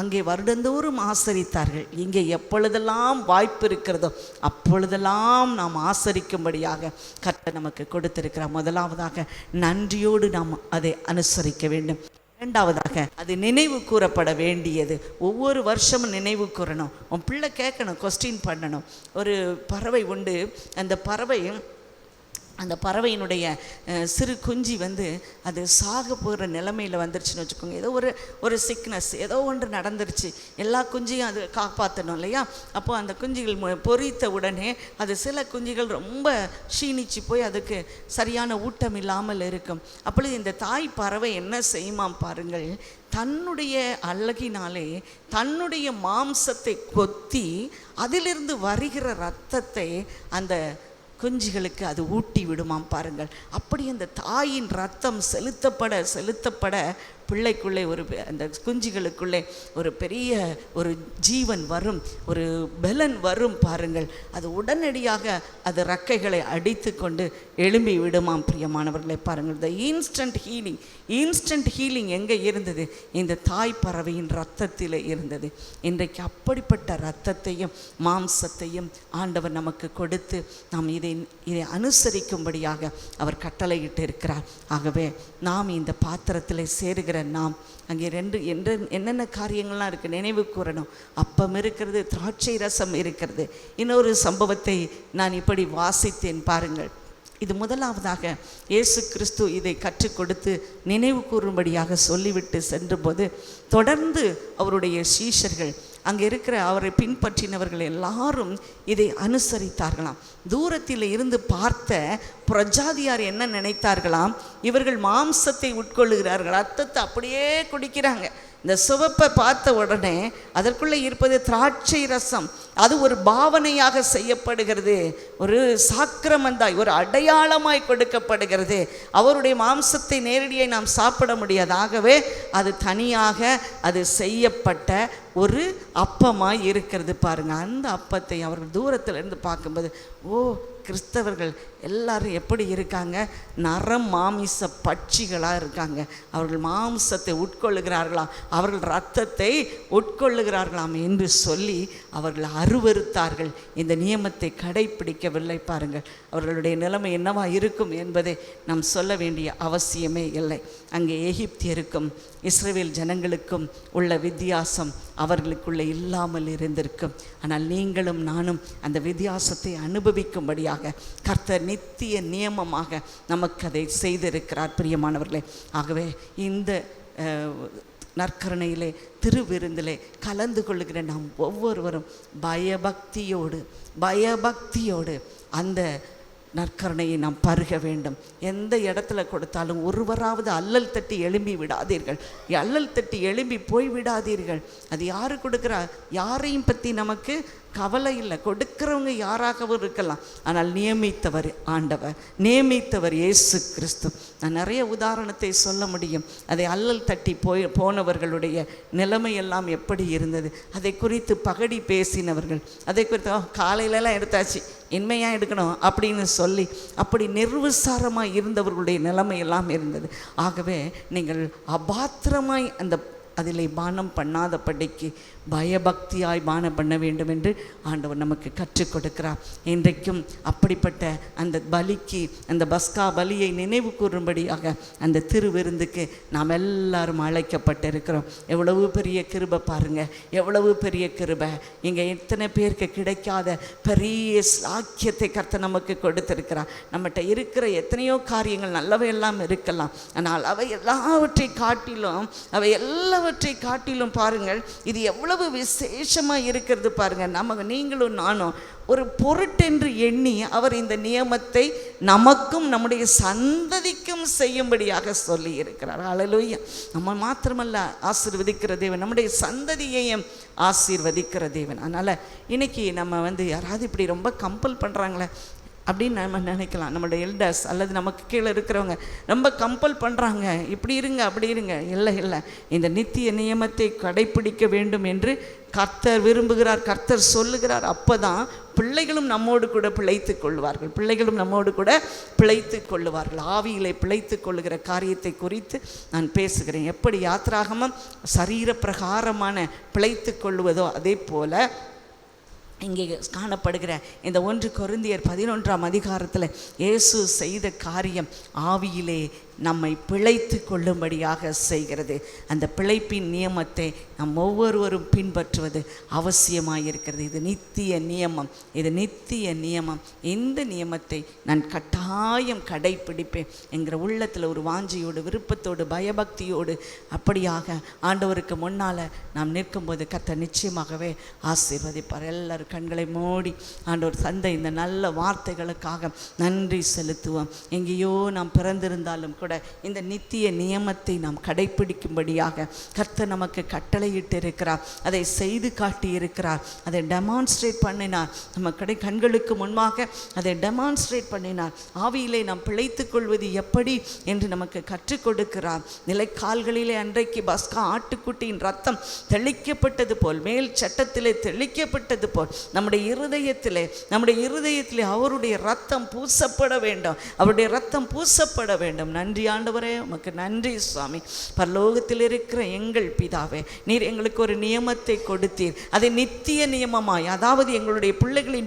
[SPEAKER 1] அங்கே வருடந்தோறும் ஆசரித்தார்கள். இங்கே எப்பொழுதெல்லாம் வாய்ப்பு இருக்கிறதோ அப்பொழுதெல்லாம் நாம் ஆசரிக்கும்படியாக கர்த்தர் நமக்கு கொடுத்திருக்கிறார். முதலாவதாக நன்றியோடு நாம் அதை அனுசரிக்க வேண்டும். இரண்டாவதாக அது நினைவு கூறப்பட வேண்டியது. ஒவ்வொரு வருஷமும் நினைவு கூறணும். உன் பிள்ளை கேட்கணும், கொஸ்டின் பண்ணணும். ஒரு பறவை உண்டு, அந்த பறவை அந்த பறவையினுடைய சிறு குஞ்சு அது சாக போகிற நிலைமையில் வந்துருச்சுன்னு வச்சுக்கோங்க. ஏதோ ஒரு சிக்னஸ் ஏதோ ஒன்று நடந்துருச்சு. எல்லா குஞ்சையும் அது காப்பாற்றணும் இல்லையா? அப்போது அந்த குஞ்சுகள் பொரித்த உடனே அது சில குஞ்சுகள் ரொம்ப க்ஷீணிச்சு போய் அதுக்கு சரியான ஊட்டம் இல்லாமல் இருக்கும். அப்பொழுது இந்த தாய் பறவை என்ன செய்யுமாம் பாருங்கள், தன்னுடைய அழகினாலே தன்னுடைய மாம்சத்தை கொத்தி அதிலிருந்து வருகிற இரத்தத்தை அந்த குஞ்சுகளுக்கு அது ஊட்டி விடுமாம் பாருங்கள். அப்படி அந்த தாயின் ரத்தம் செலுத்தப்பட பிள்ளைக்குள்ளே அந்த குஞ்சுகளுக்குள்ளே ஒரு பெரிய ஒரு ஜீவன் வரும், ஒரு பலன் வரும் பாருங்கள். அது உடனடியாக அது ரெக்கைகளை அடித்து கொண்டு எழும்பி விடுமாம். பிரியமானவர்களை பாருங்கள், இந்த இன்ஸ்டன்ட் ஹீலிங் எங்கே இருந்தது? இந்த தாய் பறவையின் இரத்தத்தில் இருந்தது. இன்றைக்கு அப்படிப்பட்ட இரத்தத்தையும் மாம்சத்தையும் ஆண்டவர் நமக்கு கொடுத்து நாம் இதை அனுசரிக்கும்படியாக அவர் கட்டளையிட்டு இருக்கிறார். ஆகவே நாம் இந்த பாத்திரத்தில் சேருகிற நாம் அங்கே என்னென்ன காரியங்கள்லாம் இருக்குது நினைவு கூறணும். அப்பம் இருக்கிறது, திராட்சை ரசம் இருக்கிறது. இன்னொரு சம்பவத்தை நான் இப்படி வாசித்தேன் பாருங்கள். இது முதலாவதாக இயேசு கிறிஸ்து இதை கற்றுக் கொடுத்து நினைவு கூறும்படியாக சொல்லிவிட்டு சென்றபோது தொடர்ந்து அவருடைய சீஷர்கள் அங்கே இருக்கிற அவரை பின்பற்றினவர்கள் எல்லாரும் இதை அனுசரித்தார்களாம். தூரத்தில் இருந்து பார்த்த பிரஜாதியார் என்ன நினைத்தார்களாம், இவர்கள் மாம்சத்தை உட்கொள்ளுகிறார்கள், ரத்தத்தை அப்படியே குடிக்கிறாங்க. இந்த சிவப்பை பார்த்த உடனே அதற்குள்ளே இருப்பது திராட்சை ரசம். அது ஒரு பாவனையாக செய்யப்படுகிறது, ஒரு சாக்கிரமந்தாய், ஒரு அடையாளமாய் கொடுக்கப்படுகிறது. அவருடைய மாம்சத்தை நேரடியாக நாம் சாப்பிட முடியாது. ஆகவே அது தனியாக அது செய்யப்பட்ட ஒரு அப்பமாய் இருக்கிறது பாருங்க. அந்த அப்பத்தை அவர்கள் தூரத்தில் இருந்து பார்க்கும்போது, ஓ, கிறிஸ்தவர்கள் எல்லாரும் எப்படி இருக்காங்க? நரம் மாமிச பட்சிகளாக இருக்காங்க. அவர்கள் மாம்சத்தை உட்கொள்ளுகிறார்களாம், அவர்கள் இரத்தத்தை உட்கொள்ளுகிறார்களாம் என்று சொல்லி அவர்கள் அருவருத்தார்கள். இந்த நியமத்தை கடைப்பிடிக்கவில்லை பாருங்கள். அவர்களுடைய நிலைமை என்னவா இருக்கும் என்பதை நாம் சொல்ல வேண்டிய அவசியமே இல்லை. அங்கே எகிப்தியருக்கும் இஸ்ரவேல் ஜனங்களுக்கும் உள்ள வித்தியாசம் அவர்களுக்குள்ளே இல்லாமல் இருந்திருக்கும். ஆனால் நீங்களும் நானும் அந்த வித்தியாசத்தை அனுபவிக்கும்படியாக கர்த்தர் நித்திய நியமமாக நமக்கு அதை செய்திருக்கிறார். பிரியமானவர்களே, ஆகவே இந்த நற்கருணையிலே திருவிருந்திலே கலந்து கொள்ளுகிற நாம் ஒவ்வொருவரும் பயபக்தியோடு அந்த நற்கருணையை நாம் பருக வேண்டும். எந்த இடத்துல கொடுத்தாலும் ஒருவராவது அல்லல் தட்டி எழும்பி விடாதீர்கள், அல்லல் தட்டி எழும்பி போய் விடாதீர்கள். அது யாரு கொடுக்குறா? யாரையும் பற்றி நமக்கு கவலை இல்லை. கொடுக்கிறவங்க யாராகவும் இருக்கலாம், ஆனால் நியமித்தவர் ஆண்டவர், நியமித்தவர் இயேசு கிறிஸ்து. நான் நிறைய உதாரணத்தை சொல்ல முடியும். அதை அல்லல் தட்டி போனவர்களுடைய நிலைமையெல்லாம் எப்படி இருந்தது, அதை குறித்து பகடி பேசினவர்கள், அதை குறித்து காலையிலலாம் எடுத்தாச்சு, இன்மையாக எடுக்கணும் அப்படின்னு சொல்லி அப்படி நிர்விசாரமாக இருந்தவர்களுடைய நிலைமையெல்லாம் இருந்தது. ஆகவே நீங்கள் அபாத்திரமாய் அதிலே பானம் பண்ணாதபடிக்கு பயபக்தியாய் பானம் பண்ண வேண்டும் என்று ஆண்டவர் நமக்கு கற்றுக் கொடுக்கிறார். இன்றைக்கும் அப்படிப்பட்ட அந்த பலிக்கு, அந்த பஸ்கா பலியை நினைவு கூறும்படியாக அந்த திருவிருந்துக்கு நாம் எல்லாரும் அழைக்கப்பட்டிருக்கிறோம். எவ்வளவு பெரிய கிருபை பாருங்கள், எவ்வளவு பெரிய கிருபை. இங்கே எத்தனை பேருக்கு கிடைக்காத பெரிய சாக்கியத்தை கர்த்தர் நமக்கு கொடுத்திருக்கிறார். நம்மகிட்ட இருக்கிற எத்தனையோ காரியங்கள் நல்லவையெல்லாம் இருக்கலாம், ஆனால் அவை எல்லாவற்றை காட்டிலும் பாருங்கள், இது எவ்வளவு விசேஷமாக இருக்கிறது பாருங்கள். நீங்களும் நானும் ஒரு பொருட்டென்று எண்ணி அவர் இந்த நியமத்தை நமக்கும் நம்முடைய சந்ததிக்கும் செய்யும்படியாக சொல்லி இருக்கிறார். ஹல்லேலூயா. நம்ம மாத்திரமல்ல ஆசீர்வதிக்கிற தேவன், நம்முடைய சந்ததியையும் ஆசீர்வதிக்கிற தேவன். அதனால் இன்னைக்கு நம்ம யாராவது இப்படி ரொம்ப கம்பல் பண்ணுறாங்களே அப்படின்னு நம்ம நினைக்கலாம். நம்மளுடைய எல்டர்ஸ் அல்லது நமக்கு கீழே இருக்கிறவங்க ரொம்ப கம்பல் பண்ணுறாங்க, இப்படி இருங்க அப்படி இருங்க. இல்லை, இந்த நித்திய நியமத்தை கடைப்பிடிக்க வேண்டும் என்று கர்த்தர் விரும்புகிறார், கர்த்தர் சொல்லுகிறார். அப்போ தான் பிள்ளைகளும் நம்மோடு கூட பிழைத்து கொள்ளுவார்கள். ஆவியிலே பிழைத்து கொள்ளுகிற காரியத்தை குறித்து நான் பேசுகிறேன். எப்படி யாத்திராகமம் சரீர பிரகாரமான பிழைத்து கொள்வதோ அதே போல இங்கே காணப்படுகிற இந்த 1 கொரிந்தியர் 11ஆம் அதிகாரத்தில் இயேசு செய்த காரியம் ஆவியிலே நம்மை பிழைத்து கொள்ளும்படியாக செய்கிறது. அந்த பிழைப்பின் நியமத்தை நாம் ஒவ்வொருவரும் பின்பற்றுவது அவசியமாயிருக்கிறது. இது நித்திய நியமம், இது நித்திய நியமம். இந்த நியமத்தை நான் கட்டாயம் கடைப்பிடிப்பேன் என்கிற உள்ளத்தில் ஒரு வாஞ்சியோடு, விருப்பத்தோடு, பயபக்தியோடு அப்படியாக ஆண்டவருக்கு முன்னால் நாம் நிற்கும்போது கர்த்தர் நிச்சயமாகவே ஆசீர்வதிப்பார். எல்லாரும் கண்களை மூடி ஆண்டவர் தந்தை இந்த நல்ல வார்த்தைகளுக்காக நன்றி செலுத்துவோம். எங்கேயோ நாம் பிறந்திருந்தாலும் கூட இந்த நித்திய நியமத்தை நாம் கடைப்பிடிக்கும்படியாக கர்த்தர் நமக்கு கட்டளையிட்டு இருக்கிறார். அதை செய்து காட்டி இருக்கிறார். அதை டெமான்ஸ்ட்ரேட் பண்ணினார். நம்ம கண்களுக்கு முன்பாக அதை டெமான்ஸ்ட்ரேட் பண்ணினார். ஆவியிலே நாம் பிழைத்துக் கொள்வது எப்படி என்று நமக்கு கற்றுக் கொடுக்கிறார். நிலைக்கால்களிலே அன்றைக்கு பஸ்கா ஆட்டுக்குட்டியின் ரத்தம் தெளிக்கப்பட்டது போல், மேல் சட்டத்திலே தெளிக்கப்பட்டது போல் நம்முடைய இருதயத்திலே அவருடைய ரத்தம் பூசப்பட வேண்டும். அவருடைய ரத்தம் பூசப்பட வேண்டும். நன்றி ஆண்டவரே, உமக்கு நன்றி சுவாமி. பரலோகத்தில் இருக்கிற எங்கள் பிதாவே, நீர் எங்களுக்கு ஒரு நியமத்தை கொடுத்தீர். அதை நித்திய நியமமாய், அதாவது எங்களுடைய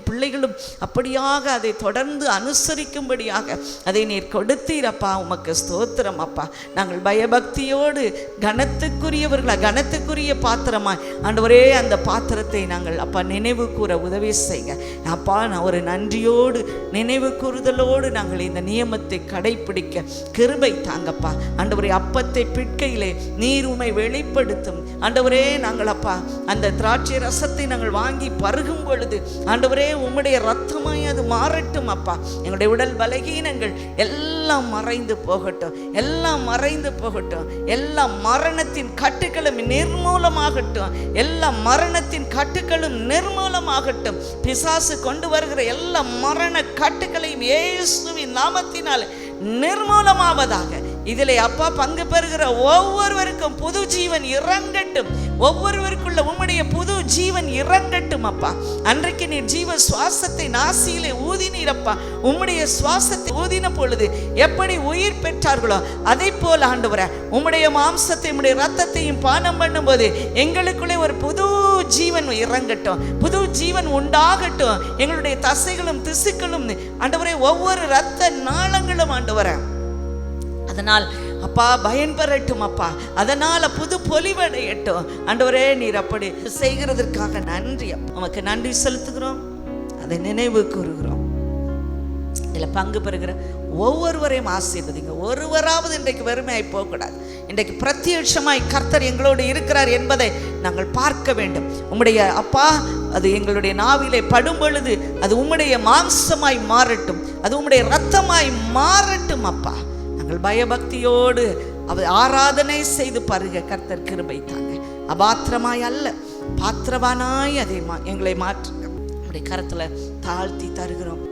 [SPEAKER 1] பிள்ளைகளும் அப்படியாக அதை தொடர்ந்து அனுசரிக்கும்படியாக அதை நீர் கொடுத்தீர் அப்பா. உமக்கு ஸ்தோத்திரம் அப்பா. நாங்கள் பயபக்தியோடு கனத்துக்குரிய பாத்திரமாய் ஆண்டவரே அந்த பாத்திரத்தை நாங்கள் அப்பா நினைவு கூற உதவி செய்க அப்பா. நான் ஒரு நன்றியோடு நினைவு கூறுதலோடு நாங்கள் இந்த நியமத்தை கடைப்பிடிக்க கிருபை தாங்கப்பா. ஆண்டவரே, அப்பத்தை பிட்கையிலே நீர் உம்மை வெளிப்படுத்தும் ஆண்டவரே. நாங்கள் அப்பா அந்த திராட்சை ரசத்தை நாங்கள் வாங்கி பருகும் பொழுது ஆண்டவரே உம்முடைய ரத்தமாய் அது மாறட்டும் அப்பா. எங்களுடைய உடல் பலகீனங்கள் எல்லாம் மறைந்து போகட்டும், எல்லாம் மறைந்து போகட்டும். எல்லா மரணத்தின் கட்டுகளும் நிர்மூலமாகட்டும், எல்லா மரணத்தின் கட்டுகளும் நிர்மூலமாகட்டும். பிசாசு கொண்டு வருகிற எல்லா மரண கட்டுகளையும் இயேசுவின் நாமத்தினால் நிர்மூலமாவதாக. இதிலே அப்பா பங்கு பெறுகிற ஒவ்வொருவருக்கும் புது ஜீவன் இறங்கட்டும். ஒவ்வொருவருக்குள்ள உம்முடைய புது ஜீவன் இறங்கட்டும் அப்பா. அன்றைக்கு நீர் ஜீவ சுவாசத்தை நாசியிலே ஊதினீரப்பா. உம்முடைய சுவாசத்தை ஊதின பொழுது எப்படி உயிர் பெற்றார்களோ அதை போல ஆண்டவரே உம்முடைய மாம்சத்தை உம்முடைய ரத்தத்தையும் பானம் பண்ணும்போது எங்களுக்குள்ளே ஒரு புது ஜீவன் இறங்கட்டும், புது ஜீவன் உண்டாகட்டும். எங்களுடைய தசைகளும் திசுக்களும் ஆண்டவரே ஒவ்வொரு இரத்த நாளங்களும் ஆண்டவரே அதனால் அப்பா பயன்பெறட்டும் அப்பா. அதனால புது பொலிவடையட்டும் ஆண்டவரே. நீர் அப்படி செய்கிறதற்காக நன்றி அப்பா. உமக்கு நன்றி செலுத்துகிறோம், அதை நினைவு கூறுகிறோம். இதில் பங்கு பெறுகிற ஒவ்வொருவரையும் ஆசீர்வதிங்க. ஒருவராவது இன்றைக்கு வெறுமையாய் போகக்கூடாது. இன்றைக்கு பிரத்யட்சமாய் கர்த்தர் எங்களோடு இருக்கிறார் என்பதை நாங்கள் பார்க்க வேண்டும். உம்முடைய அப்பா அது எங்களுடைய நாவிலே படும் பொழுது அது உம்முடைய மாம்சமாய் மாறட்டும், அது உம்முடைய இரத்தமாய் மாறட்டும் அப்பா. நாங்கள் பயபக்தியோடு ஆராதனை செய்து பருக கர்த்தர் கிருபை தாங்க. அபாத்திரமாய் அல்ல, பாத்திரவானாய் அதை எங்களை மாற்றுங்க. நம்முடைய கரத்துல தாழ்த்தி தருகிறோம்.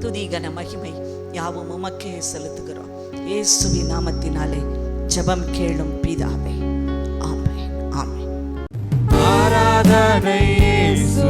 [SPEAKER 1] துதி கன மகிமை யாவும் உமக்கே செலுத்துகிறோம். இயேசுவின் நாமத்தினாலே ஜெபம் கேளும் பிதாவே. ஆமென், ஆமென்.
[SPEAKER 2] ஆராதனை இயேசு